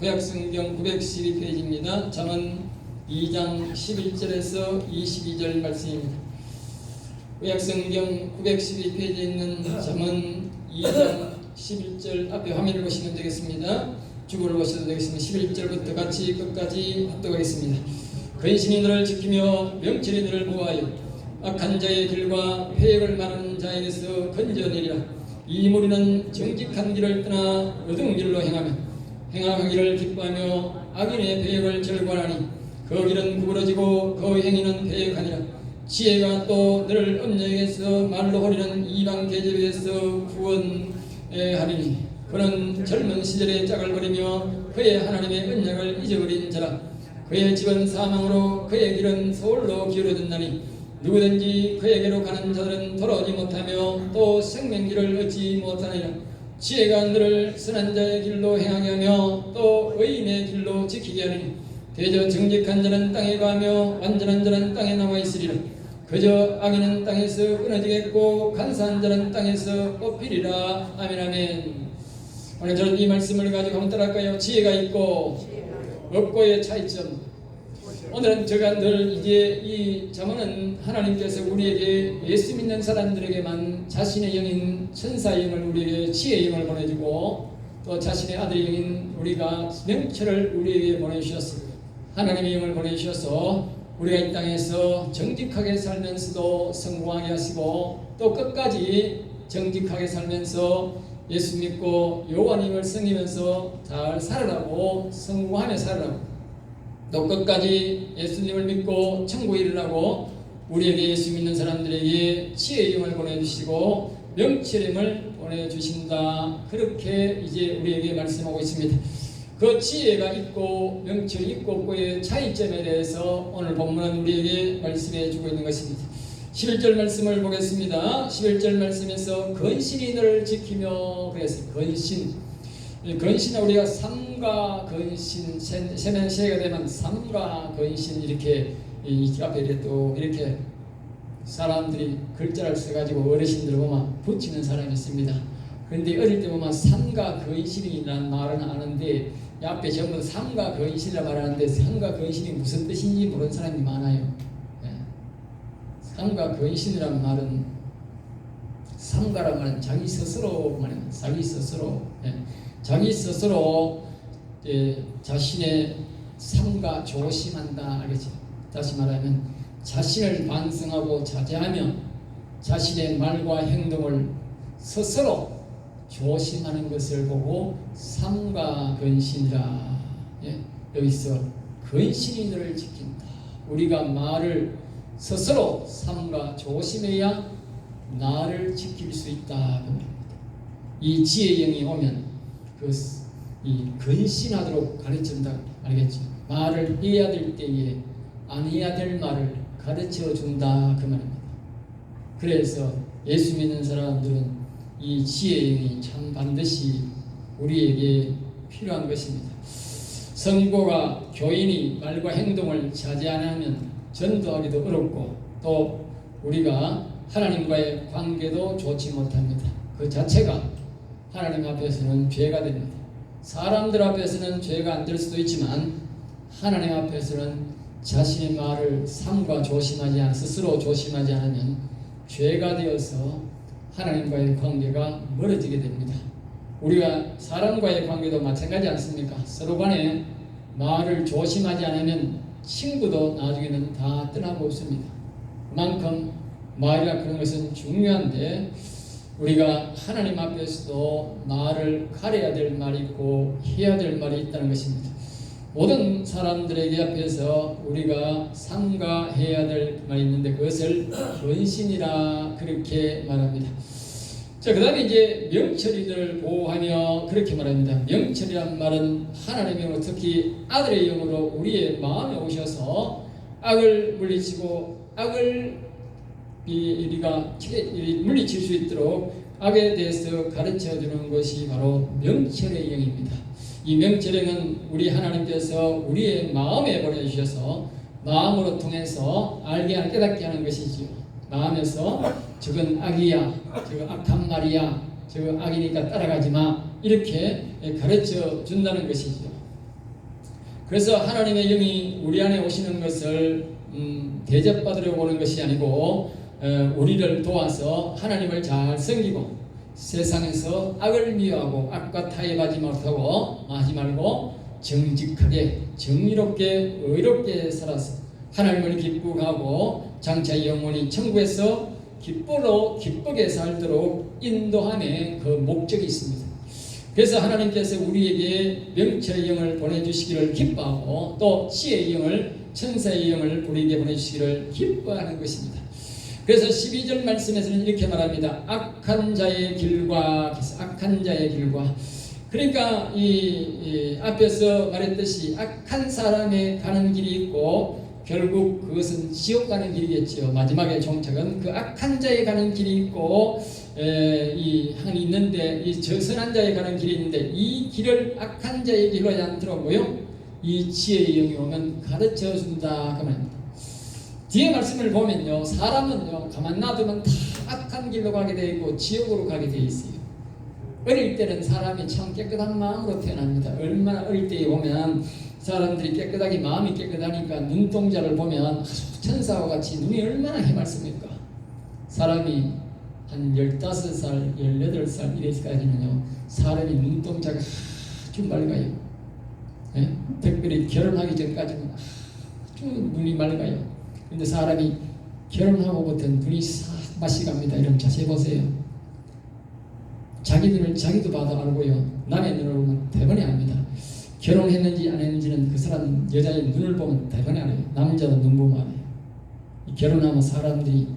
구약성경 912페이지입니다. 잠언 2장 11절에서 22절 말씀입니다. 구약성경 912페이지에 있는 잠언 2장 11절 앞에 화면을 보시면 되겠습니다. 주보를 보셔도 되겠습니다. 11절부터 같이 끝까지 합독하겠습니다. 근신이 너를 지키며 명철이 너를 보호하여 악한 자의 길과 회역을 말하는 자에게서 건져내리라. 이 무리는 정직한 길을 떠나 어두운 길로 행하기를 기뻐하며 악인의 배역을 절관하니 그 길은 구부러지고 그 행위는 배역하니라. 지혜가 또 너를 음녀에게서 말로 호리는 이방 계집에서 구원하리니 그는 젊은 시절에 짝을 버리며 그의 하나님의 언약을 잊어버린 자라. 그의 집은 사망으로 그의 길은 서울로 기울어졌나니 누구든지 그에게로 가는 자들은 돌아오지 못하며 또 생명길을 얻지 못하느니라. 지혜가 너를 선한 자의 길로 행하게 하며 또 의인의 길로 지키게 하리니 대저 정직한 자는 땅에 가며 완전한 자는 땅에 남아 있으리라. 그저 악인은 땅에서 끊어지겠고 간사한 자는 땅에서 뽑히리라. 아멘 아멘. 오늘 저는 이 말씀을 가지고 한번 따라할까요? 지혜가 있고 없고의 차이점. 오늘은 제가 늘 이제 이 잠언은 하나님께서 우리에게 예수 믿는 사람들에게만 자신의 영인 천사의 영을 우리에게 지혜의 영을 보내주고 또 자신의 아들의 영인 우리가 명철을 우리에게 보내주셨습니다. 하나님의 영을 보내주셔서 우리가 이 땅에서 정직하게 살면서도 성공하게 하시고 또 끝까지 정직하게 살면서 예수 믿고 여호와님을 섬기면서 잘 살아라고 성공하며 살아라고 또 끝까지 예수님을 믿고 천국에 이르라고 우리에게 예수 믿는 사람들에게 지혜의 영을 보내주시고 명철의 영을 보내주신다. 그렇게 이제 우리에게 말씀하고 있습니다. 그 지혜가 있고 명철이 있고 없고의 차이점에 대해서 오늘 본문은 우리에게 말씀해 주고 있는 것입니다. 11절 말씀을 보겠습니다. 11절 말씀에서 근신이 너를 지키며 그랬어요. 근신은 우리가 삼가 근신 세면 세가 되면 삼가 근신 이렇게 이 앞에 또 이렇게 사람들이 글자를 써가지고 어르신들 보면 붙이는 사람이 있습니다. 그런데 어릴 때 보면 삼가 근신이라는 말은 아는데 앞에 전부 삼가 근신이라 말하는데 삼가 근신이 무슨 뜻인지 모르는 사람이 많아요. 삼가 근신이라는 말은 삼가란 말은 자기 스스로 말입니다. 자기 스스로. 자기 스스로 자신의 삶과 조심한다. 알겠죠? 다시 말하면 자신을 반성하고 자제하며 자신의 말과 행동을 스스로 조심하는 것을 보고 삼가 근신이라. 여기서 근신이 너를 지킨다. 우리가 말을 스스로 삼가 조심해야 나를 지킬 수 있다. 이 지혜의 영이 오면 이 근신하도록 가르친다. 알겠죠? 말을 해야 될 때에 안 해야 될 말을 가르쳐 준다. 그 말입니다. 그래서 예수 믿는 사람들은 이 지혜의 영이 참 반드시 우리에게 필요한 것입니다. 성도가 교인이 말과 행동을 자제 안 하면 전도하기도 어렵고 또 우리가 하나님과의 관계도 좋지 못합니다. 그 자체가 하나님 앞에서는 죄가 됩니다. 사람들 앞에서는 죄가 안 될 수도 있지만 하나님 앞에서는 자신의 말을 삼가 조심하지 않아 스스로 조심하지 않으면 죄가 되어서 하나님과의 관계가 멀어지게 됩니다. 우리가 사람과의 관계도 마찬가지 않습니까? 서로 간에 말을 조심하지 않으면 친구도 나중에는 다 떠나보습니다. 그만큼 말이라 그런 것은 중요한데 우리가 하나님 앞에서도 말을 가려야 될 말이 있고 해야 될 말이 있다는 것입니다. 모든 사람들에게 앞에서 우리가 삼가해야 될 말이 있는데 그것을 근신이라 그렇게 말합니다. 자, 그 다음에 이제 명철이들을 보호하며 그렇게 말합니다. 명철이란 말은 하나님의 영으로 특히 아들의 영으로 우리의 마음에 오셔서 악을 물리치고 악을 우리가 물리칠 수 있도록 악에 대해서 가르쳐주는 것이 바로 명철의 영입니다. 이 명철의 영은 우리 하나님께서 우리의 마음에 보내주셔서 마음으로 통해서 알게 깨닫게 하는 것이지요. 마음에서 저건 악이야, 저거 악한 말이야, 저거 악이니까 따라가지 마 이렇게 가르쳐 준다는 것이죠. 그래서 하나님의 영이 우리 안에 오시는 것을 대접받으려고 오는 것이 아니고 우리를 도와서 하나님을 잘 섬기고 세상에서 악을 미워하고 악과 타협하지 못하고 하지 말고 정직하게 정의롭게 의롭게 살아서 하나님을 기쁘하고 장차 영원히 천국에서 기쁘게 살도록 인도함에 그 목적이 있습니다. 그래서 하나님께서 우리에게 명철의 영을 보내주시기를 기뻐하고 또 지혜의 영을 천사의 영을 우리에게 보내주시기를 기뻐하는 것입니다. 그래서 12절 말씀에서는 이렇게 말합니다. 악한 자의 길과 그러니까 이 앞에서 말했듯이 악한 사람의 가는 길이 있고 결국 그것은 지옥 가는 길이겠지요. 마지막에 종착은 그 악한 자의 가는 길이 있고 한 있는데 이 선한 자의 가는 길이 있는데 이 길을 악한 자의 길로 하지 않더라고요. 이 지혜의 영이 오면 가르쳐 준다 그 말입니다. 뒤에 말씀을 보면요, 사람은요 가만 놔두면 다 악한 길로 가게 되어 있고 지옥으로 가게 되어 있어요. 어릴 때는 사람이 참 깨끗한 마음으로 태어납니다. 얼마나 어릴 때 보면 사람들이 깨끗하게 마음이 깨끗하니까 눈동자를 보면 천사와 같이 눈이 얼마나 해맑습니까? 사람이 한 15살, 18살 이래까지는요 사람이 눈동자가 아주 맑아요. 네? 특별히 결혼하기 전까지는 아주 눈이 맑아요. 근데 사람이 결혼하고부터 눈이 싹 맛이 갑니다. 이런 자세히 보세요. 자기 눈을 자기도 봐도 알고요. 남의 눈을 보면 대번에 압니다. 결혼했는지 안 했는지는 그 사람 여자의 눈을 보면 대번에 알아요. 남자도 눈 보면 알아요. 결혼하면 사람들이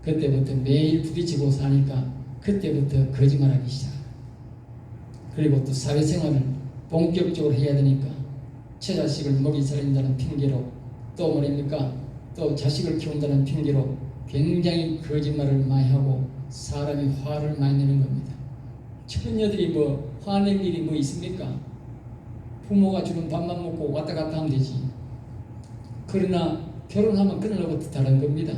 그때부터 매일 부딪히고 사니까 그때부터 거짓말하기 시작. 그리고 또 사회생활을 본격적으로 해야 되니까 처자식을 먹이 살린다는 핑계로 또 뭐랍니까? 또 자식을 키운다는 핑계로 굉장히 거짓말을 많이 하고 사람이 화를 많이 내는 겁니다. 처녀들이 뭐 화낼 일이 뭐 있습니까? 부모가 주는 밥만 먹고 왔다 갔다 하면 되지. 그러나 결혼하면 그날부터 다른 겁니다.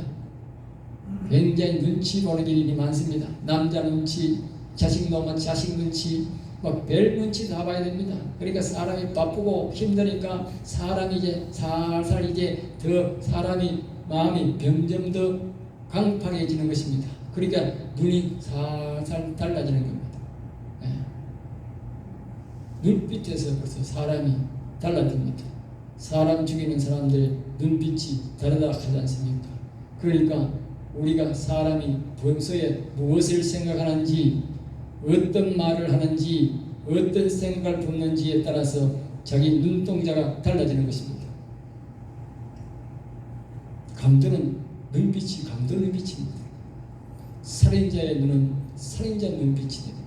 굉장히 눈치 보는 일이 많습니다. 남자 눈치, 자식 눈치, 막 별 눈치 다 봐야 됩니다. 그러니까 사람이 바쁘고 힘드니까 사람이 이제 살살 이제 더 사람이 마음이 점점 더 강팍해지는 것입니다. 그러니까 눈이 살살 달라지는 겁니다. 눈빛에서 벌써 사람이 달라집니다. 사람 죽이는 사람들의 눈빛이 다르다 하지 않습니까? 그러니까 우리가 사람이 평소에 무엇을 생각하는지, 어떤 말을 하는지, 어떤 생각을 품는지에 따라서 자기 눈동자가 달라지는 것입니다. 감도는 눈빛이 감도 눈빛입니다. 살인자의 눈은 살인자 눈빛이 됩니다.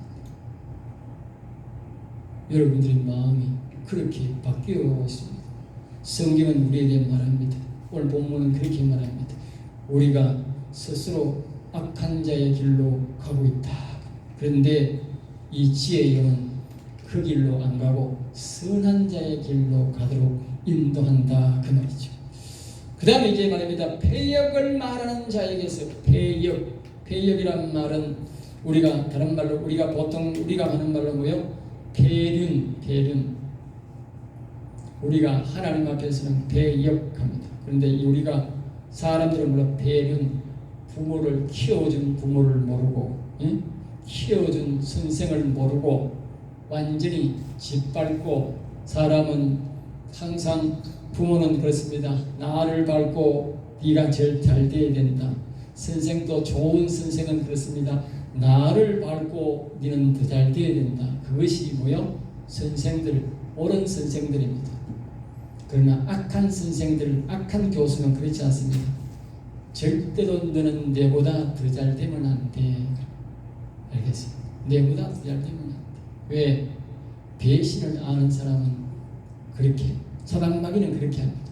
여러분들의 마음이 그렇게 바뀌어 있습니다. 성경은 우리에게 말합니다. 오늘 본문은 그렇게 말합니다. 우리가 스스로 악한 자의 길로 가고 있다. 그런데 이 지혜의 영은 그 길로 안 가고 선한 자의 길로 가도록 인도한다 그 말이죠. 그 다음에 이제 말합니다. 패역을 말하는 자에게서 패역이란 말은 우리가 다른 말로 우리가 보통 우리가 하는 말로 뭐요? 배륜. 우리가 하나님 앞에서는 배역합니다. 그런데 우리가 사람들은 물론 배륜, 부모를 키워준 부모를 모르고, 키워준 선생을 모르고 완전히 짓밟고 사람은 항상 부모는 그렇습니다. 나를 밟고 네가 제일 잘 돼야 된다. 선생도 좋은 선생은 그렇습니다. 나를 밟고 너는 더 잘 돼야 된다. 그것이 뭐요? 선생들, 옳은 선생들입니다. 그러나 악한 선생들, 악한 교수는 그렇지 않습니다. 절대로 너는 내보다 더 잘 되면 안 돼. 알겠습니다. 내보다 더 잘 되면 안 돼. 왜? 배신을 아는 사람은 그렇게, 사단마귀는 그렇게 합니다.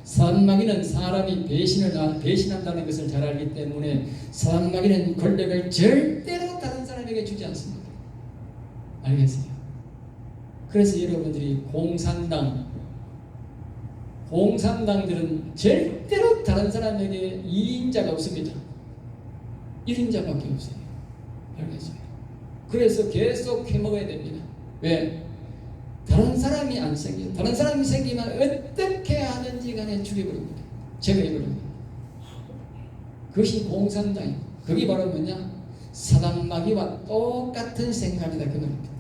사단마귀는 사람이 배신한다는 것을 잘 알기 때문에 사단마귀는 권력을 절대로 다른 사람에게 주지 않습니다. 알겠어요? 그래서 여러분들이 공산당들은 절대로 다른 사람에게 2인자가 없습니다. 1인자밖에 없어요. 알겠어요? 그래서 계속 해먹어야 됩니다. 왜? 다른 사람이 안 생겨요. 것은 다른 사람이 생기면 어떻게 하든지 간에 죽여버립니다. 제거해버립니다. 그것이 공산당입니다. 그게 바로 뭐냐? 사단마귀와 똑같은 생각이다. 그 말입니다.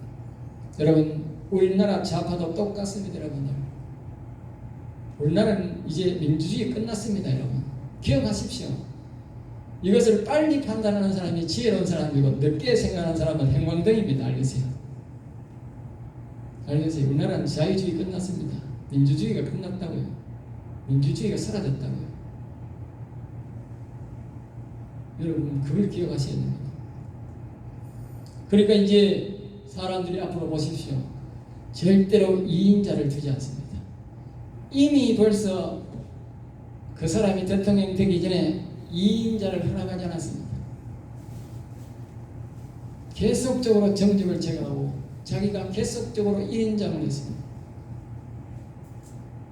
여러분, 우리나라 좌파도 똑같습니다. 여러분들, 우리나라는 이제 민주주의 끝났습니다. 여러분, 기억하십시오. 이것을 빨리 판단하는 사람이 지혜로운 사람이고 늦게 생각하는 사람은 행방등입니다. 알겠어요? 알겠어요? 우리나라는 자유주의 끝났습니다. 민주주의가 끝났다고요. 민주주의가 사라졌다고요. 여러분, 그걸 기억하셔야 됩니다. 그러니까 이제 사람들이 앞으로 보십시오. 절대로 2인자를 두지 않습니다. 이미 벌써 그 사람이 대통령 되기 전에 2인자를 허락하지 않았습니다. 계속적으로 정직을 제거하고 자기가 계속적으로 1인장을 했습니다.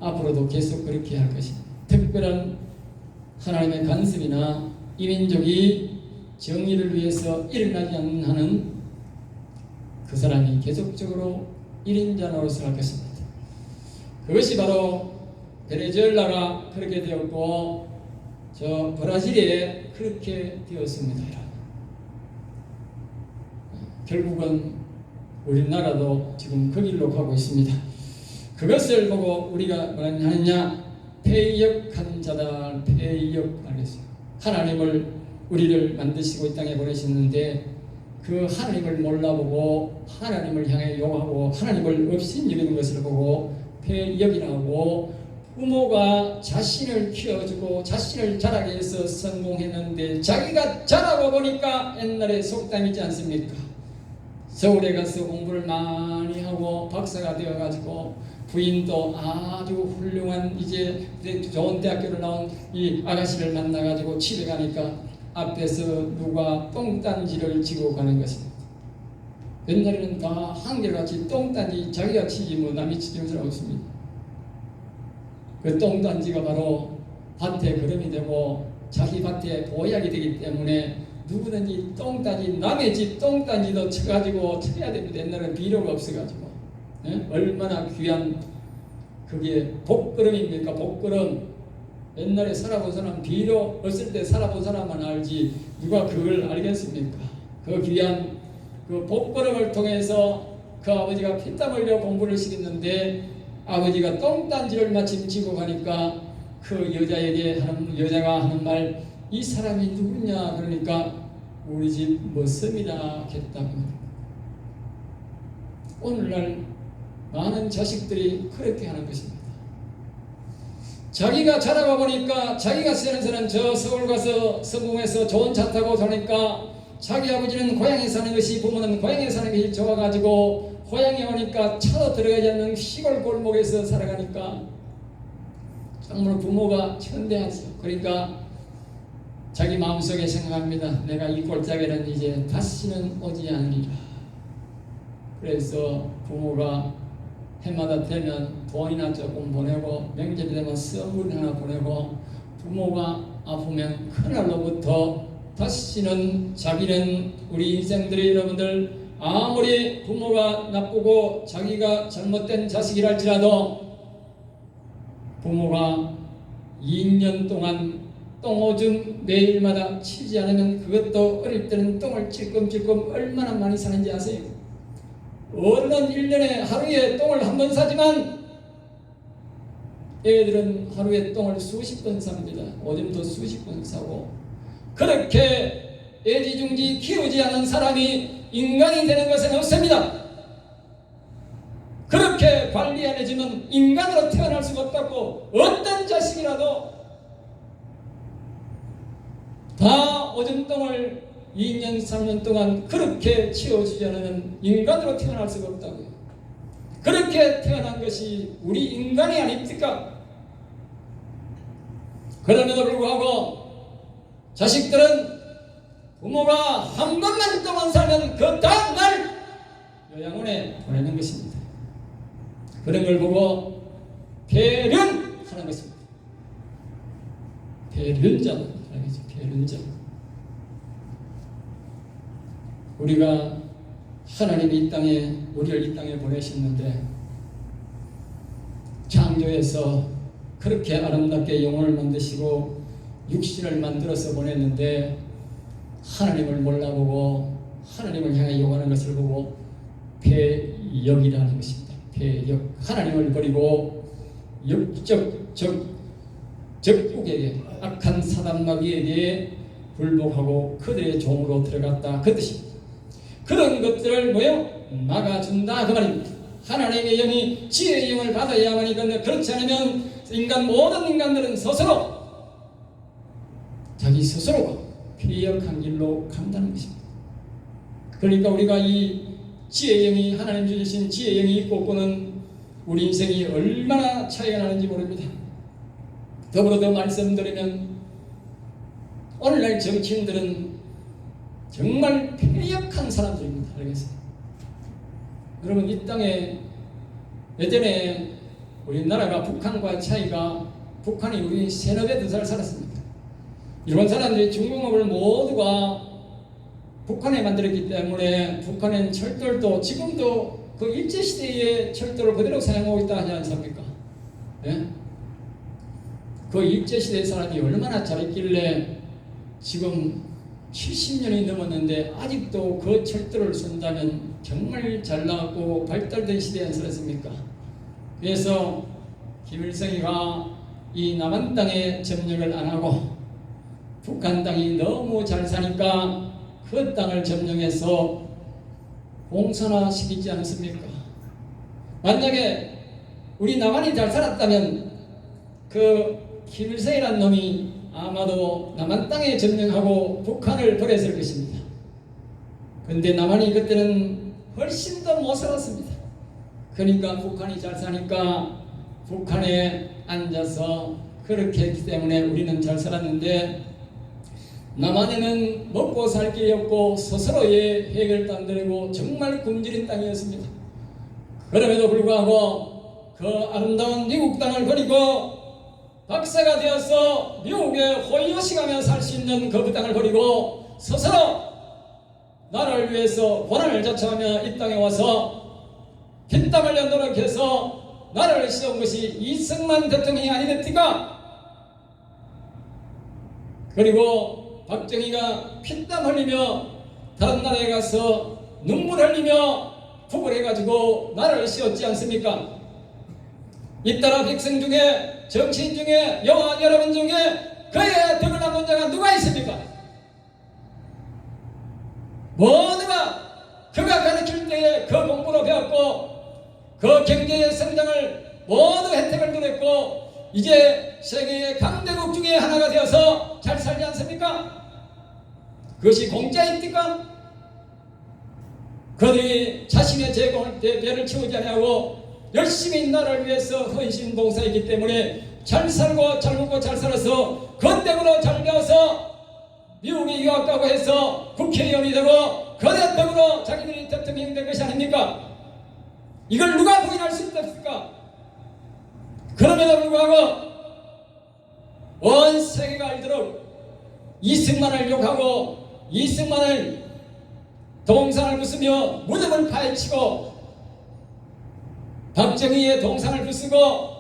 앞으로도 계속 그렇게 할 것입니다. 특별한 하나님의 간섭이나 이민족이 정의를 위해서 일어나지 않는 한은 그 사람이 계속적으로 1인자 노릇을 할 것입니다. 그것이 바로 베네수엘라가 그렇게 되었고 저 브라질에 그렇게 되었습니다. 결국은 우리나라도 지금 그 길로 가고 있습니다. 그것을 보고 우리가 뭐라 하느냐? 패역한 자다. 패역. 알겠어요? 하나님을 우리를 만드시고 이 땅에 보내셨는데 그 하나님을 몰라보고 하나님을 향해 욕하고 하나님을 업신여기는 것을 보고 패역이라고 부모가 자신을 키워주고 자신을 자라게 해서 성공했는데 자기가 자라고 보니까 옛날에 속담이지 않습니까? 서울에 가서 공부를 많이 하고 박사가 되어가지고 부인도 아주 훌륭한 이제 좋은 대학교를 나온 이 아가씨를 만나가지고 집에 가니까 앞에서 누가 똥단지를 지고 가는 것입니다. 옛날에는 다 한결같이 똥단지 자기가 치지 뭐 남이 치는 사람 없습니다. 그 똥단지가 바로 밭에 거름이 되고 자기 밭에 보약이 되기 때문에 누구든지 똥단지 남의 집 똥단지도 쳐가지고 쳐야 됩니다. 옛날에는 비료가 없어가지고 얼마나 귀한 그게 복걸음입니까? 복걸음. 옛날에 살아본 사람 비료 없을 때 살아본 사람만 알지 누가 그걸 알겠습니까? 그 귀한 그 복걸음을 통해서 그 아버지가 피땀 흘려 공부를 시켰는데 아버지가 똥단지를 마침 지고 가니까 그 여자가 하는 말, 이 사람이 누구냐? 그러니까 우리 집 머슴이다 했다고. 오늘날 많은 자식들이 그렇게 하는 것입니다. 자기가 자라가 보니까 자기가 사는 사람 저 서울 가서 성공해서 좋은 차 타고 사니까 자기 아버지는 고향에 사는 것이 부모는 고향에 사는 것이 좋아가지고 고향에 오니까 차도 들어가지 않는 시골 골목에서 살아가니까 정말 부모가 천대하죠. 그러니까 자기 마음속에 생각합니다. 내가 이 골짜기는 이제 다시는 오지 않으리라. 그래서 부모가 해마다 되면 돈이나 조금 보내고 명절이 되면 선물 하나 보내고 부모가 아프면 그날로부터 다시는 자기는 우리 인생들이 여러분들 아무리 부모가 나쁘고 자기가 잘못된 자식이랄지라도 부모가 2년 동안 똥오줌 매일마다 치지 않으면 그것도 어릴 때는 똥을 찔끔찔끔 얼마나 많이 사는지 아세요? 어른은 1년에 하루에 똥을 한 번 사지만 애들은 하루에 똥을 수십 번 삽니다. 오줌도 수십 번 사고 그렇게 애지중지 키우지 않은 사람이 인간이 되는 것은 없습니다. 그렇게 관리 안 해주면 인간으로 태어날 수가 없다고 어떤 자식이라도 다 오줌똥을 2년 3년 동안 그렇게 치워주지 않으면 인간으로 태어날 수가 없다고요. 그렇게 태어난 것이 우리 인간이 아닙니까? 그럼에도 불구하고 자식들은 부모가 한 번만 동안 살면 그 다음날 요양원에 보내는 것입니다. 그런 걸 보고 배련하는 것입니다. 배련자다. 배련자. 우리가 하나님이 이 땅에 우리를 이 땅에 보내셨는데 창조해서 그렇게 아름답게 영혼을 만드시고 육신을 만들어서 보냈는데 하나님을 몰라보고 하나님을 향해 요구하는 것을 보고 패역이라는 것입니다. 패역. 하나님을 버리고 적국에게 악한 사단 마귀에게 굴복하고 그들의 종으로 들어갔다 그 뜻입니다. 그런 것들을 막아준다 그 말입니다. 하나님의 영이 지혜의 영을 받아야만 이건데 그렇지 않으면 모든 인간들은 자기 스스로가 패역한 길로 간다는 것입니다. 그러니까 우리가 이 지혜의 영이 하나님 주신 지혜의 영이 있고 없고는 우리 인생이 얼마나 차이가 나는지 모릅니다. 더불어 더 말씀드리면 오늘날 정치인들은 정말 패역한 사람들입니다. 알겠습니다. 여러분 이 땅에 예전에 우리나라가 북한과 차이가 북한이 우리 세너 배 더 잘 살았습니다. 일본 사람들이 중공업을 모두가 북한에 만들었기 때문에 북한엔 철도도 지금도 그 일제시대의 철도를 그대로 사용하고 있다 하지 않습니까? 예? 그 일제시대 사람이 얼마나 잘했길래 지금 70년이 넘었는데 아직도 그 철도를 쓴다면 정말 잘 나왔고 발달된 시대에 안 살았습니까? 그래서 김일성이가 이 남한 땅에 점령을 안 하고 북한 땅이 너무 잘 사니까 그 땅을 점령해서 공산화 시키지 않습니까? 만약에 우리 남한이 잘 살았다면 그 김일성이라는 놈이 아마도 남한 땅에 점령하고 북한을 버렸을 것입니다. 그런데 남한이 그때는 훨씬 더 못 살았습니다. 그러니까 북한이 잘 사니까 북한에 앉아서 그렇게 했기 때문에 우리는 잘 살았는데 남한에는 먹고 살 길이 없고 스스로의 해결도 안 되고 정말 굶주린 땅이었습니다. 그럼에도 불구하고 그 아름다운 미국 땅을 버리고 박사가 되어서 미국에 호의호식하며 살 수 있는 그 땅을 버리고 스스로 나라를 위해서 고난을 자처하며 이 땅에 와서 피땀 흘려 노력해서 나라를 세운 것이 이승만 대통령이 아니겠습니까? 그리고 박정희가 피땀 흘리며 다른 나라에 가서 눈물 흘리며 북을 해가지고 나라를 세웠지 않습니까? 잇따라 백성 중에 정치인 중에 여와 여러분 중에 그의 덕을 남은 자가 누가 있습니까? 모두가 그가 가르칠 때에 그 공부로 배웠고 그 경제의 성장을 모두 혜택을 누렸고 이제 세계의 강대국 중에 하나가 되어서 잘 살지 않습니까? 그것이 공짜입니까? 그들이 자신의 배를 채우지 않냐고 열심히 나라를 위해서 헌신 봉사했기 때문에 잘 살고 잘 먹고 잘 살아서 그 덕으로 잘 배워서 미국에 유학 가고 해서 국회의원이 되고 그 덕으로 자기들이 대통령이 된 것이 아닙니까? 이걸 누가 부인할 수 있습니까? 그럼에도 불구하고 온 세계가 알도록 이승만을 욕하고 이승만을 동상을 부수며 무덤을 파헤치고 박정희의 동상을 부수고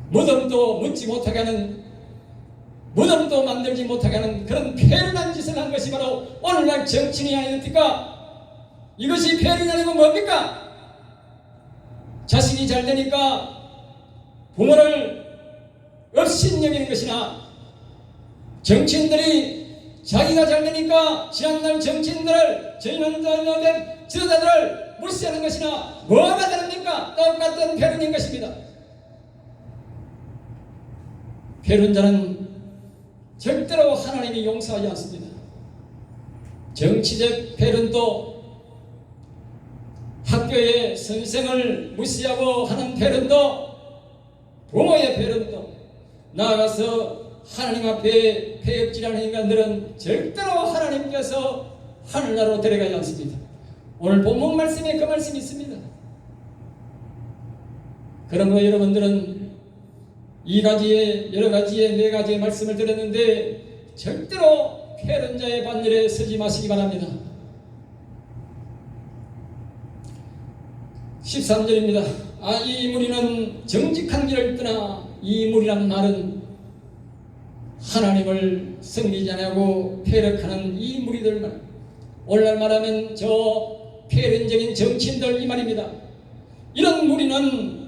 무덤도 묻지 못하게 하는 무덤도 만들지 못하게 하는 그런 폐륜한 짓을 한 것이 바로 오늘날 정치인이 아닙니까? 이것이 폐륜이 아니고 뭡니까? 자식이 잘 되니까 부모를 업신여기는 것이나 정치인들이 자기가 잘 되니까 지난날 정치인들을 지도자들을 무시하는 것이나 뭐가 다릅니까? 똑같은 폐륜인 것입니다. 폐륜자는 절대로 하나님이 용서하지 않습니다. 정치적 폐륜도 학교의 선생을 무시하고 하는 폐륜도 부모의 폐륜도 나아가서 하나님 앞에 폐역질하는 인간들은 절대로 하나님께서 하늘나라로 데려가지 않습니다. 오늘 본문 말씀에 그 말씀이 있습니다. 그러므로 여러분들은 이 가지의 여러 가지의 네 가지의 말씀을 들었는데 절대로 폐륜자의 반열에 서지 마시기 바랍니다. 13절입니다. 이 무리는 정직한 길을 떠나, 이 무리란 말은 하나님을 섬기지 않고 패력하는 이 무리들 말, 오늘날 말하면 저 폐륜적인 정치인들 이 말입니다. 이런 무리는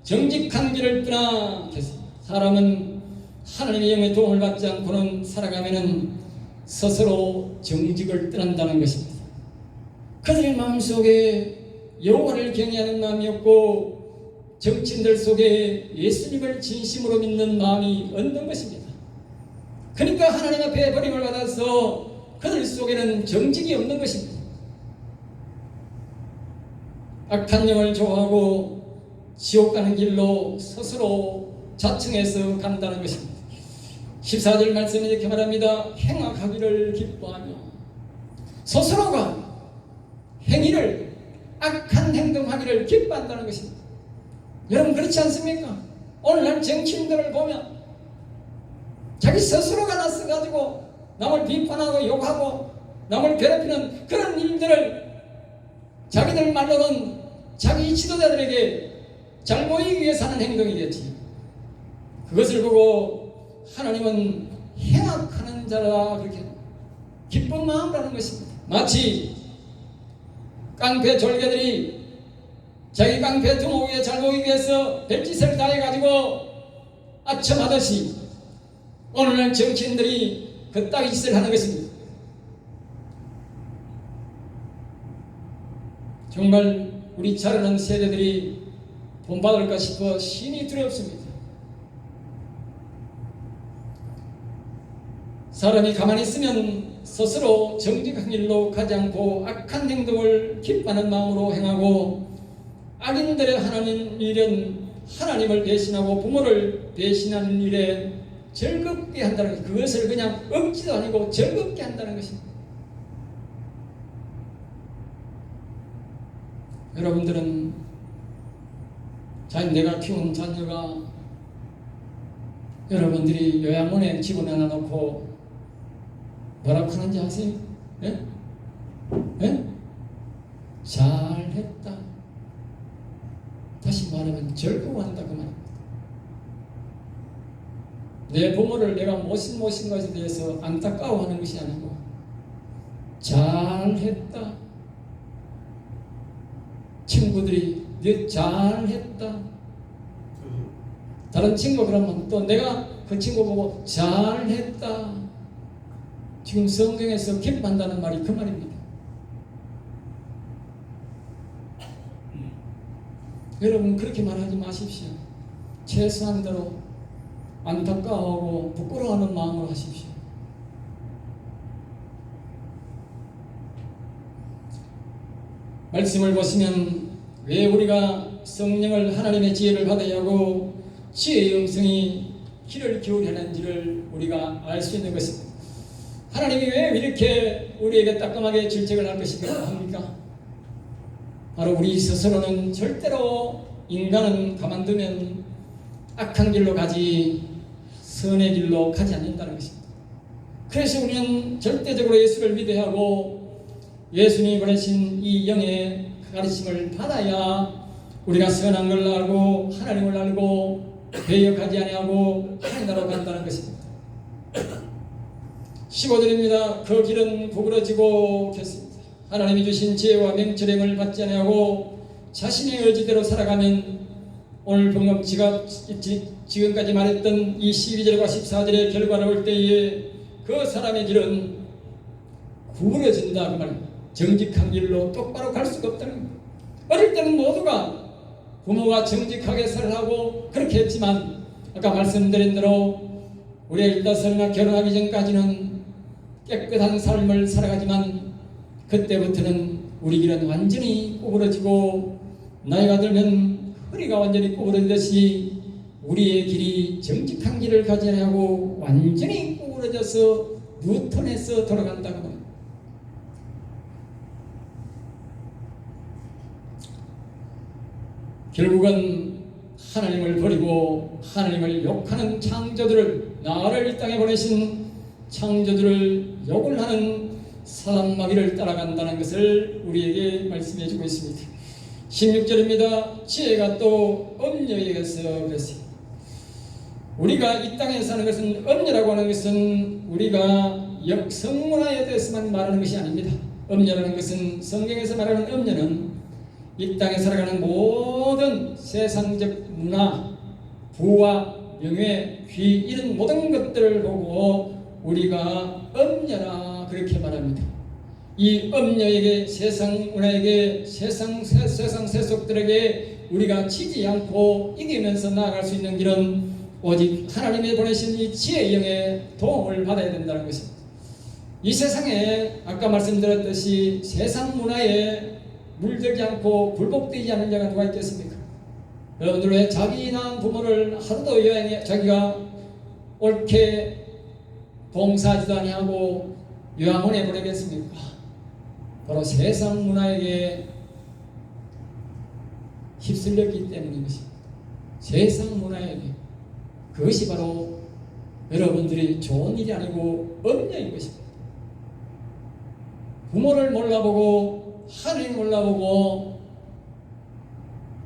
정직한 길을 떠나, 사람은 하나님의 영의 도움을 받지 않고는 살아가면은 스스로 정직을 떠난다는 것입니다. 그들의 마음속에 여호와를 경외하는 마음이 없고 정치인들 속에 예수님을 진심으로 믿는 마음이 없는 것입니다. 그러니까 하나님 앞에 버림을 받아서 그들 속에는 정직이 없는 것입니다. 악한 영을 좋아하고 지옥 가는 길로 스스로 자청해서 간다는 것입니다. 14절 말씀에 이렇게 말합니다. 행악하기를 기뻐하며, 스스로가 행위를, 악한 행동하기를 기뻐한다는 것입니다. 여러분 그렇지 않습니까? 오늘날 정치인들을 보면 자기 스스로가 나서가지고 남을 비판하고 욕하고 남을 괴롭히는 그런 일들을 자기들 말로는 자기 지도자들에게 잘 보이기 위해서 하는 행동이겠지. 그것을 보고 하나님은 행악하는 자라 그렇게 기쁜 마음이라는 것입니다. 마치 깡패 졸개들이 자기 깡패 두모 위에 잘 보이기 위해서 별짓을 다 해가지고 아첨하듯이 오늘날 정치인들이 그따위 짓을 하는 것입니다. 정말 우리 자라는 세대들이 본받을까 싶어 심히 두렵습니다. 사람이 가만히 있으면 스스로 정직한 길로 가지 않고 악한 행동을 기뻐하는 마음으로 행하고, 악인들의 하나님 일은 하나님을 배신하고 부모를 배신하는 일에 즐겁게 한다는 것, 그것을 그냥 억지도 아니고 즐겁게 한다는 것입니다. 여러분들은 내가 키운 자녀가 여러분들이 요양원에 집어넣어 놓고 뭐라고 하는지 아세요? 예? 예? 잘했다. 다시 말하면 즐거워한다 그 말입니다. 내 부모를 내가 모신 것에 대해서 안타까워하는 것이 아니고 잘했다. 친구들이 네 잘했다. 다른 친구 그러면 또 내가 그 친구 보고 잘했다. 지금 성경에서 기뻐한다는 말이 그 말입니다. 여러분 그렇게 말하지 마십시오. 최소한대로 안타까워하고 부끄러워하는 마음으로 하십시오. 말씀을 보시면 왜 우리가 성령을 하나님의 지혜를 받아야 하고 지혜의 음성이 귀를 기울여 하는지를 우리가 알 수 있는 것입니다. 하나님이 왜 이렇게 우리에게 따끔하게 질책을 할 것인가 합니까? 바로 우리 스스로는 절대로 인간은 가만두면 악한 길로 가지 선의 길로 가지 않는다는 것입니다. 그래서 우리는 절대적으로 예수를 믿어야 하고 예수님이 보내신 이 영의 가르침을 받아야 우리가 선한 걸 알고 하나님을 알고 배역하지 아니하고 하나님 나라로 간다는 것입니다. 15절입니다. 그 길은 구부러지고 겠습니다. 하나님이 주신 지혜와 명철행을 받지 아니하고 자신의 의지대로 살아가면 오늘 방금 지금까지 말했던 이 12절과 14절의 결과를 볼 때에 그 사람의 길은 구부러진다 그 말입니다. 정직한 길로 똑바로 갈 수가 없다는 겁니다. 어릴 때는 모두가 부모가 정직하게 살라고 그렇게 했지만 아까 말씀드린 대로 우리 15이나 결혼하기 전까지는 깨끗한 삶을 살아가지만 그때부터는 우리 길은 완전히 구부러지고 나이가 들면 허리가 완전히 구부러지듯이 우리의 길이 정직한 길을 가지 않고 완전히 구부러져서 누턴해서 돌아간다고 합니다. 결국은 하나님을 버리고 하나님을 욕하는 창조들을, 나를 이 땅에 보내신 창조들을 욕을 하는 사람마귀를 따라간다는 것을 우리에게 말씀해 주고 있습니다. 16절입니다. 지혜가 또 엄녀에게서 그랬어요. 우리가 이 땅에 사는 것은, 엄녀라고 하는 것은 우리가 성문화에 대해서만 말하는 것이 아닙니다. 엄녀라는 것은, 성경에서 말하는 엄녀는 이 땅에 살아가는 모든 세상적 문화, 부와 명예, 귀, 이런 모든 것들을 보고 우리가 엄녀라 그렇게 말합니다. 이 엄녀에게, 세상 문화에게, 세상 세속들에게 우리가 지지 않고 이기면서 나아갈 수 있는 길은 오직 하나님이 보내신 이 지혜의 영의 도움을 받아야 된다는 것입니다. 이 세상에 아까 말씀드렸듯이 세상 문화에 물들지 않고 굴복되지 않는 자가 누가 있겠습니까? 여러분들 왜 자기 낳은 부모를 하루도 여행에 자기가 옳게 봉사하지도 아니하고 요양원에 보내겠습니까? 바로 세상 문화에게 휩쓸렸기 때문인 것입니다. 세상 문화에게. 그것이 바로 여러분들이 좋은 일이 아니고 엄녀인 것입니다. 부모를 몰라보고 하나님을 몰라보고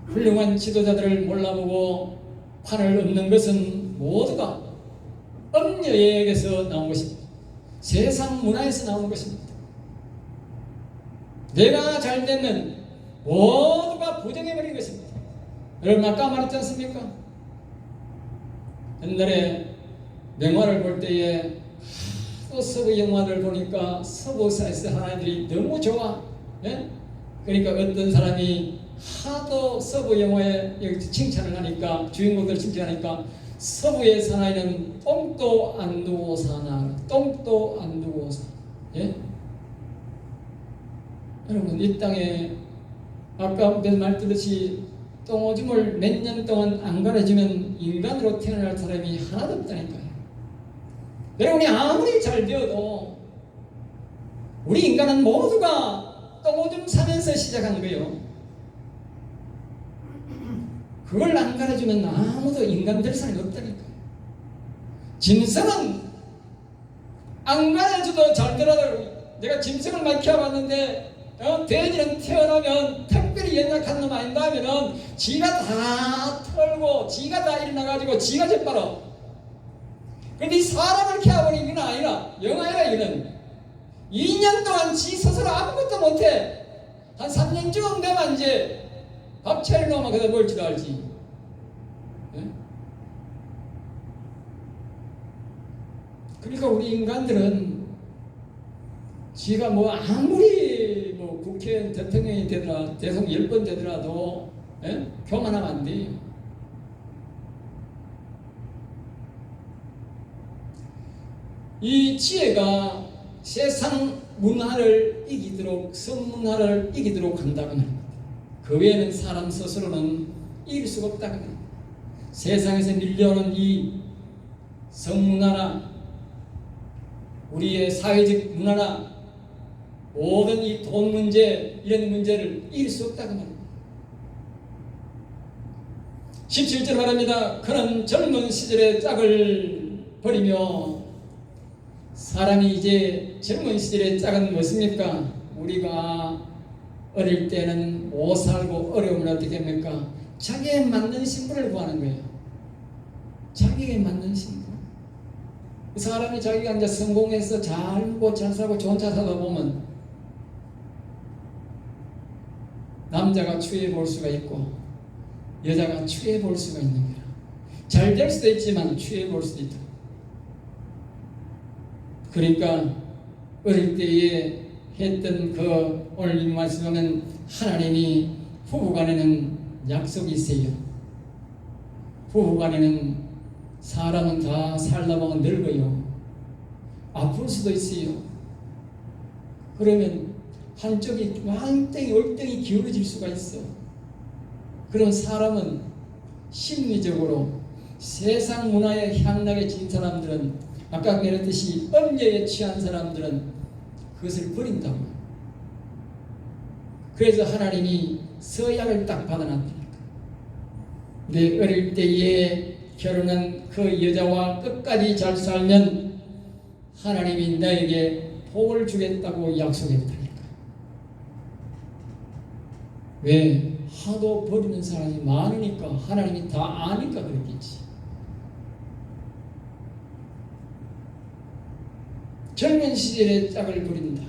훌륭한 지도자들을 몰라보고 판을 엎는 것은 모두가 엄녀에게서 나온 것입니다. 세상 문화에서 나온 것입니다. 내가 잘 되면 모두가 부정해버린 것입니다. 여러분 아까 말했지 않습니까? 옛날에 명화를 볼 때에 또 서부 영화를 보니까 서부사에서 하나님들이 너무 좋아. 예? 그러니까 어떤 사람이 하도 서부 영화에 칭찬을 하니까, 주인공들 칭찬하니까 서부의 사나이는 똥도 안 두고 사나, 똥도 안 두고 사. 예? 여러분 이 땅에 아까 말드렸듯이 똥오줌을 몇 년 동안 안 갈아주면 인간으로 태어날 사람이 하나도 없다니까요. 여러분이 아무리 잘 되어도 우리 인간은 모두가 똥오줌 사면서 시작한 거예요. 그걸 안 갈아주면 아무도 인간 될 사람이 없다니까요. 짐승은 안 갈아줘도 잘 되라고. 내가 짐승을 많이 키워봤는데 돼지는 태어나면 특별히 연약한 놈 아닌가 하면은 지가 다 털고 지가 다 일어나가지고 지가 재빨어. 근데 이 사람을 키워버린 이건 아니라 영아이라. 이거는 2년 동안 지 스스로 아무것도 못해. 한 3년쯤 되면 이제 밥 차려놓으면 그다 뭘지도 알지. 네? 그러니까 우리 인간들은 지가 뭐 아무리 뭐 국회의원 대통령이 되더라, 대통령 10번 되더라도 교만하면 안 돼요. 이 지혜가 세상 문화를 이기도록, 성문화를 이기도록 한다고 합니다. 그 외에는 사람 스스로는 이길 수가 없다고 합니다. 세상에서 밀려오는 이 성문화나 우리의 사회적 문화나 모든 이 돈 문제, 이런 문제를 이길 수 없다고 말합니다. 17절 말합니다. 그는 젊은 시절의 짝을 버리며. 사람이 이제 젊은 시절의 짝은 무엇입니까? 우리가 어릴 때는 못 살고 어려움을 어떻게 합니까? 자기에 맞는 신분을 구하는 거예요. 자기에 맞는 신분. 사람이 자기가 이제 성공해서 잘 먹고 잘 살고 좋은 차 사다 보면 남자가 취해 볼 수가 있고 여자가 취해 볼 수가 있는 거야. 잘 될 수도 있지만 취해 볼 수도 있다. 그러니까 어릴 때에 했던 그 오늘 이 말씀하면 하나님이 부부간에는 약속이 있어요. 부부간에는 사람은 다 살다 보면 늙어요. 아플 수도 있어요. 그러면 한쪽이 왕땡이 월땡이 기울어질 수가 있어. 그런 사람은 심리적으로 세상 문화에 향락에 진 사람들은, 아까 말했듯이 엄려에 취한 사람들은 그것을 버린다고. 그래서 하나님이 서약을 딱 받아놨다니까. 내 어릴 때에 결혼한 그 여자와 끝까지 잘 살면 하나님이 너에게 복을 주겠다고 약속했다니까. 왜? 하도 버리는 사람이 많으니까 하나님이 다 아니까 그랬겠지. 젊은 시절에 짝을 부린다.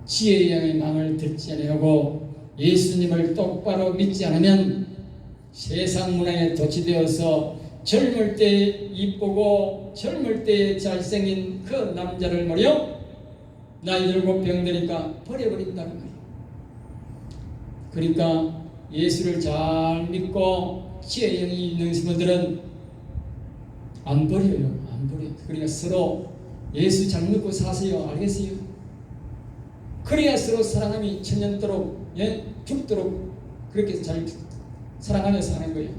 지혜의 양의 마음을 듣지 아니하고 예수님을 똑바로 믿지 않으면 세상 문화에 도취되어서 젊을 때 이쁘고 젊을 때 잘생긴 그 남자를 말이요, 나이 들고 병드니까 버려버린다는 거예요. 그러니까 예수를 잘 믿고 지혜의 영이 있는 분들은 안 버려요. 안 버려요. 그러니까 서로 예수 잘 믿고 사세요. 알겠어요? 그래야 서로 사랑함이 천년도록, 예? 죽도록 그렇게 잘 사랑하며 사는 거예요.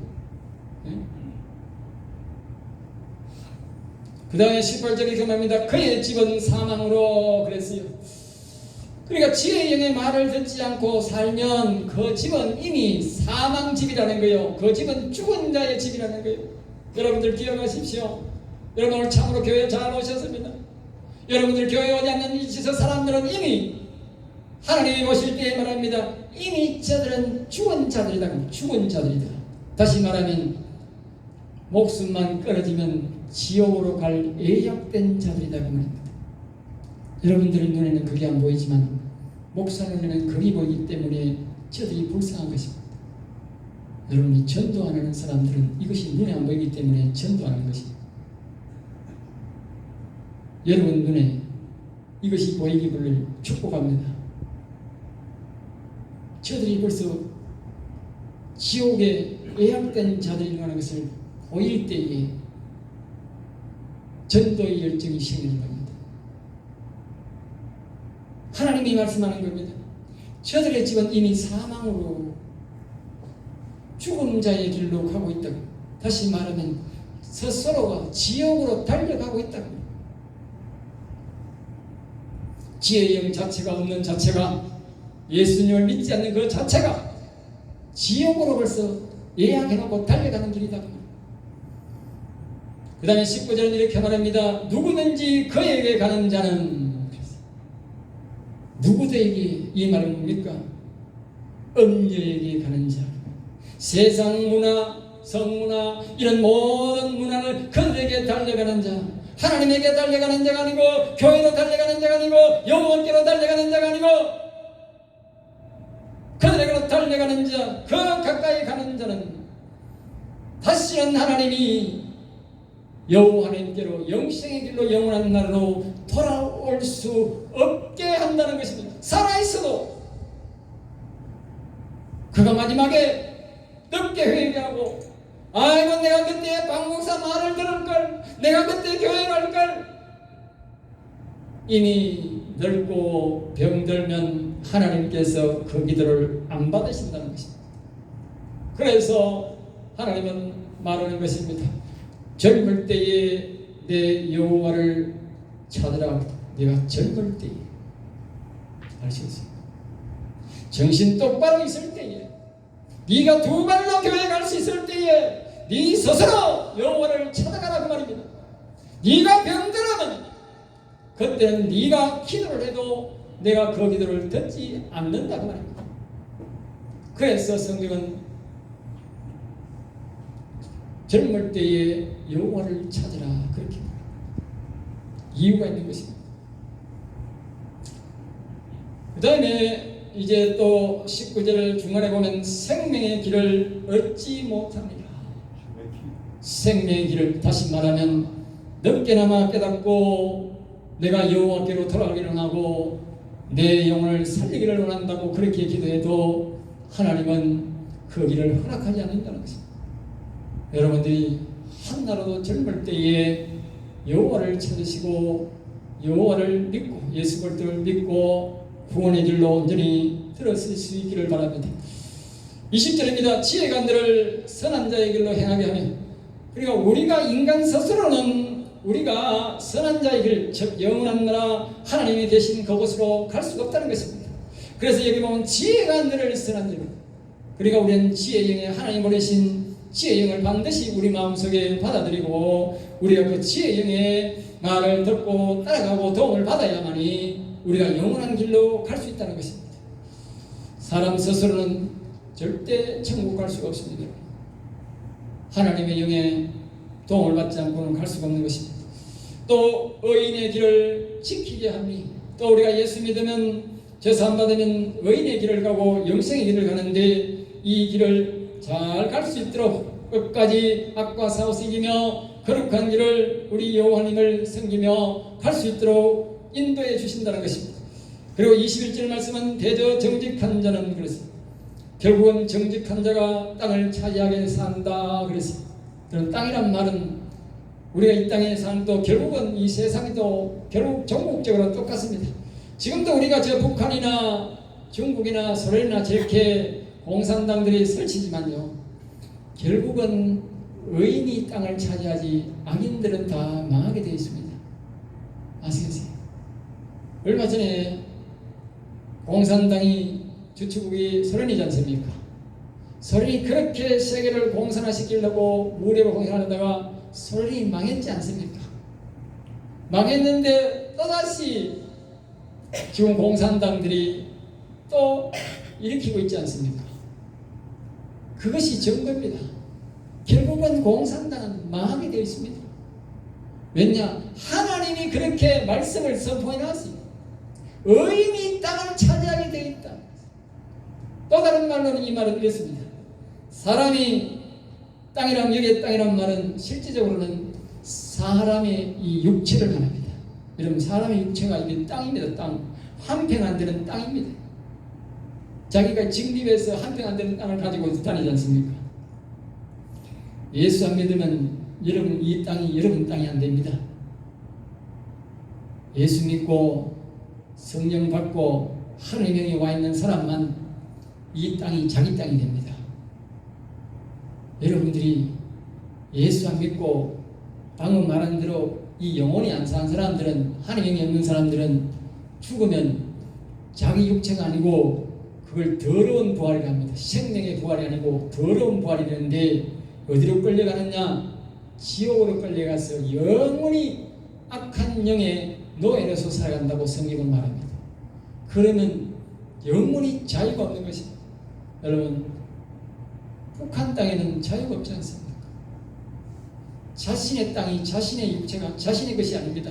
예? 그 다음에 18절에 이렇게 말합니다. 그의 집은 사망으로 그랬어요. 그러니까 지혜의 영의 말을 듣지 않고 살면 그 집은 이미 사망집이라는 거예요. 그 집은 죽은 자의 집이라는 거예요. 여러분들 기억하십시오. 여러분 오늘 참으로 교회 잘 오셨습니다. 여러분들 교회 오지 않는 이 지서 사람들은 이미 하나님이 오실 때에 말합니다. 이미 저들은 죽은 자들이다. 죽은 자들이다. 다시 말하면 목숨만 끊어지면 지옥으로 갈 예약된 자들이다 그 말입니다. 여러분들의 눈에는 그게 안 보이지만 목사 눈에는 그게 보이기 때문에 저들이 불쌍한 것입니다. 여러분이 전도 안 하는 사람들은 이것이 눈에 안 보이기 때문에 전도 안 하는 것입니다. 여러분 눈에 이것이 보이기를 축복합니다. 저들이 벌써 지옥에 예약된 자들이라는 것을 보일 때에 전도의 열정이 생기는 겁니다. 하나님이 말씀하는 겁니다. 저들의 집은 이미 사망으로 죽은 자의 길로 가고 있다고. 다시 말하면 스스로가 지옥으로 달려가고 있다고. 지혜의 영 자체가 없는 자체가, 예수님을 믿지 않는 그 자체가 지옥으로 벌써 예약해놓고 달려가는 길이다. 그 다음에 19절은 이렇게 말합니다. 누구든지 그에게 가는 자는, 누구들에게 이 말은 뭡니까? 음녀에게 가는 자. 세상 문화, 성문화, 이런 모든 문화를 그들에게 달려가는 자, 하나님에게 달려가는 자가 아니고, 교회로 달려가는 자가 아니고, 영혼께로 달려가는 자가 아니고, 그들에게로 달려가는 자, 그 가까이 가는 자는 다시는 하나님이 여호와 하나님께로 영생의 길로 영원한 날로 돌아올 수 없게 한다는 것입니다. 살아있어도 그가 마지막에 늦게 회개하고, 아이고 내가 그때 박목사 말을 들을걸, 내가 그때 교회를 할걸. 이미 늙고 병들면 하나님께서 그 기도를 안 받으신다는 것입니다. 그래서 하나님은 말하는 것입니다. 젊을 때에 내 여호와를 찾으라. 내가 젊을 때에, 아시겠어요? 정신 똑바로 있을 때에, 네가 두 발로 교회 갈 수 있을 때에 네 스스로 여호와를 찾아가라 그 말입니다. 네가 병들면 그때는 네가 기도를 해도 내가 그 기도를 듣지 않는다 그 말입니다. 그래서 성경은 젊을 때에 여호와를 찾으라 그렇게 말합니다. 이유가 있는 것입니다. 그 다음에 이제 또 19절 중간에 보면 생명의 길을 얻지 못합니다. 생명의 길을, 다시 말하면 늦게나마 깨닫고 내가 여호와께로 돌아가기를 하고 내 영혼을 살리기를 원한다고 그렇게 기도해도 하나님은 그 길을 허락하지 않는다는 것입니다. 여러분들이 한나라도 젊을 때에 여호와를 찾으시고 여호와를 믿고 예수 그리스도를 믿고 구원의 길로 온전히 들어설 수 있기를 바랍니다. 20절입니다. 지혜가 너를 선한 자의 길로 행하게 하며, 그러니까 우리가 인간 스스로는 우리가 선한 자의 길, 즉 영원한 나라 하나님이 계신 그곳으로 갈 수가 없다는 것입니다. 그래서 여기 보면 지혜가 너를 선한 자로, 그러니까 우리는 지혜의 영에 하나님 보내신 지혜의 영을 반드시 우리 마음속에 받아들이고 우리가 그 지혜의 영의 말을 듣고 따라가고 도움을 받아야만이 우리가 영원한 길로 갈 수 있다는 것입니다. 사람 스스로는 절대 천국 갈 수가 없습니다. 하나님의 영에 도움을 받지 않고는 갈 수가 없는 것입니다. 또 의인의 길을 지키게 하니, 또 우리가 예수 믿으면 죄사함 받으면 의인의 길을 가고 영생의 길을 가는데, 이 길을 잘 갈 수 있도록 끝까지 악과 사고서 이기며 거룩한 길을 우리 여호와님을 섬기며 갈 수 있도록 인도해 주신다는 것입니다. 그리고 21절 말씀은 대저 정직한 자는 그랬습니다. 결국은 정직한 자가 땅을 차지하게 산다 그랬습니다. 그런 땅이란 말은 우리가 이 땅에 사는 또 결국은 이 세상도 결국 전국적으로 똑같습니다. 지금도 우리가 저 북한이나 중국이나 소련이나 저렇게 공산당들이 설치지만요, 결국은 의인이 땅을 차지하지 악인들은 다 망하게 되어 있습니다. 아시겠어요? 얼마 전에 공산당이 주축국이 소련이지 않습니까? 소련이 그렇게 세계를 공산화시키려고 무력으로 공산하다가 소련이 망했지 않습니까? 망했는데 또다시 지금 공산당들이 또 일으키고 있지 않습니까? 그것이 증거입니다. 결국은 공산당은 망하게 되어 있습니다. 왜냐? 하나님이 그렇게 말씀을 선포해 놨습니다. 의인이 땅을 차지하게 되어 있다. 또 다른 말로는 이 말은 이렇습니다. 사람이 땅이란, 여기에 땅이란 말은 실질적으로는 사람의 이 육체를 말합니다. 여러분, 사람의 육체가 이게 땅입니다. 땅. 한 평 안 되는 땅입니다. 자기가 직립해서 한 평 안 되는 땅을 가지고 다니지 않습니까? 예수 안 믿으면 여러분 이 땅이 여러분 땅이 안 됩니다. 예수 믿고 성령 받고 하나님의 영이 와 있는 사람만 이 땅이 자기 땅이 됩니다. 여러분들이 예수 안 믿고 방금 말한 대로 이 영혼이 안 사는 사람들은, 하나님의 영이 없는 사람들은 죽으면 자기 육체가 아니고 그걸 더러운 부활이라 합니다. 생명의 부활이 아니고 더러운 부활이 되는데 어디로 끌려가느냐? 지옥으로 끌려가서 영원히 악한 영의 노예로서 살아간다고 성경은 말합니다. 그러면 영원히 자유가 없는 것입니다. 여러분, 북한 땅에는 자유가 없지 않습니까? 자신의 땅이 자신의 육체가 자신의 것이 아닙니다.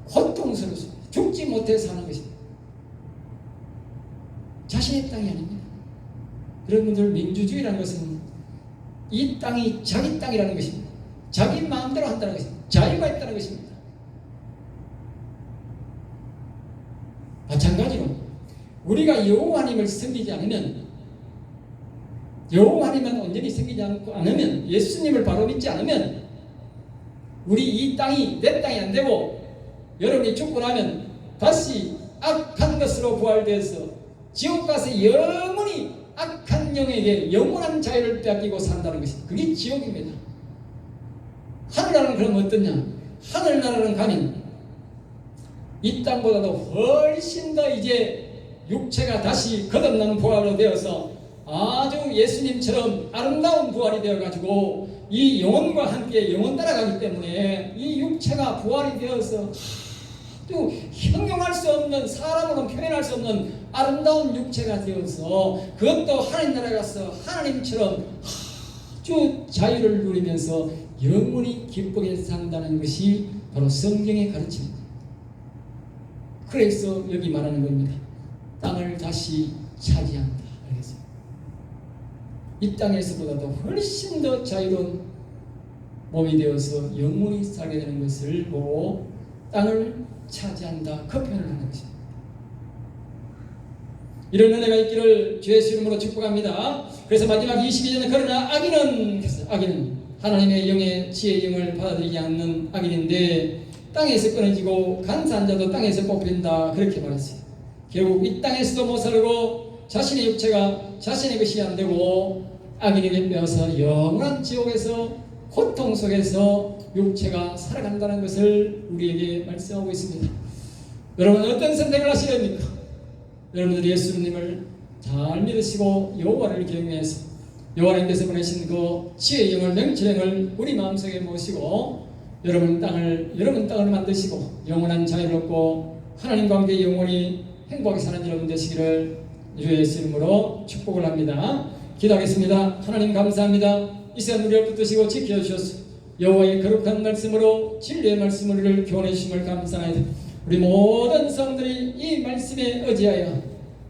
고통스러워서 죽지 못해 사는 것입니다. 자신의 땅이 아닙니다. 여러분들, 민주주의라는 것은 이 땅이 자기 땅이라는 것입니다. 자기 마음대로 한다는 것입니다. 자유가 있다는 것입니다. 마찬가지로 우리가 여호와님을 섬기지 않으면, 여호와님만 온전히 섬기지 않으면, 예수님을 바로 믿지 않으면 우리 이 땅이 내 땅이 안 되고 여러분이 죽고 나면 다시 악한 것으로 부활되어서 지옥 가서 영원히 악한 영에게 영원한 자유를 빼앗기고 산다는 것입니다. 그게 지옥입니다. 하늘나라는 그럼 어떠냐? 하늘나라는 가면 이 땅보다도 훨씬 더 이제 육체가 다시 거듭난 부활로 되어서 아주 예수님처럼 아름다운 부활이 되어가지고 이 영혼과 함께 영원 따라가기 때문에 이 육체가 부활이 되어서 또 형용할 수 없는, 사람으로는 표현할 수 없는 아름다운 육체가 되어서 그것도 하나님 나라에 가서 하나님처럼 아주 자유를 누리면서 영원히 기쁘게 산다는 것이 바로 성경의 가르침입니다. 그래서 여기 말하는 겁니다. 땅을 다시 차지한다. 알겠습니다. 이 땅에서보다도 훨씬 더 자유로운 몸이 되어서 영원히 살게 되는 것을 보고 땅을 차지한다. 그 표현을 하는 것입니다. 이런 은혜가 있기를 주의 이름으로 축복합니다. 그래서 마지막 22절은 그러나 악인은 하나님의 영의 지혜의 영을 받아들이지 않는 악인인데 땅에서 끊어지고 간사한 자도 땅에서 뽑힌다. 그렇게 말했어요. 결국 이 땅에서도 못 살고 자신의 육체가 자신의 것이 안 되고 악인에게 빼앗아 영원한 지옥에서 고통 속에서 육체가 살아간다는 것을 우리에게 말씀하고 있습니다. 여러분, 어떤 선택을 하셔야 됩니까? 여러분들이 예수님을 잘 믿으시고 여호와를 경외해서 여호와님께서 보내신 그 지혜의 영을, 명철의 영을 우리 마음속에 모시고 여러분 땅을 만드시고 영원한 자유를 얻고 하나님과 함께 영원히 행복하게 사는 여러분 되시기를 주의 예수 이름으로 축복을 합니다. 기도하겠습니다. 하나님 감사합니다. 이 시간 우리를 붙드시고 지켜주셔서 여호와의 거룩한 말씀으로 진리의 말씀을 우리를 교훈해 주심을 감사하니다. 우리 모든 성들이 이 말씀에 의지하여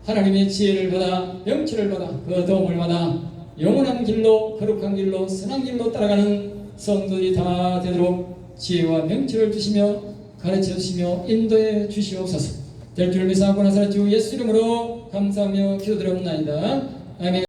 하나님의 지혜를 받아 명철을 받아 그 도움을 받아 영원한 길로 거룩한 길로 선한 길로 따라가는 성도들이 다 되도록 지혜와 명철을 주시며 가르쳐 주시며 인도해 주시옵소서. 될 줄 믿사오고 나서 주 예수 이름으로 감사하며 기도드렸나이다. 아멘.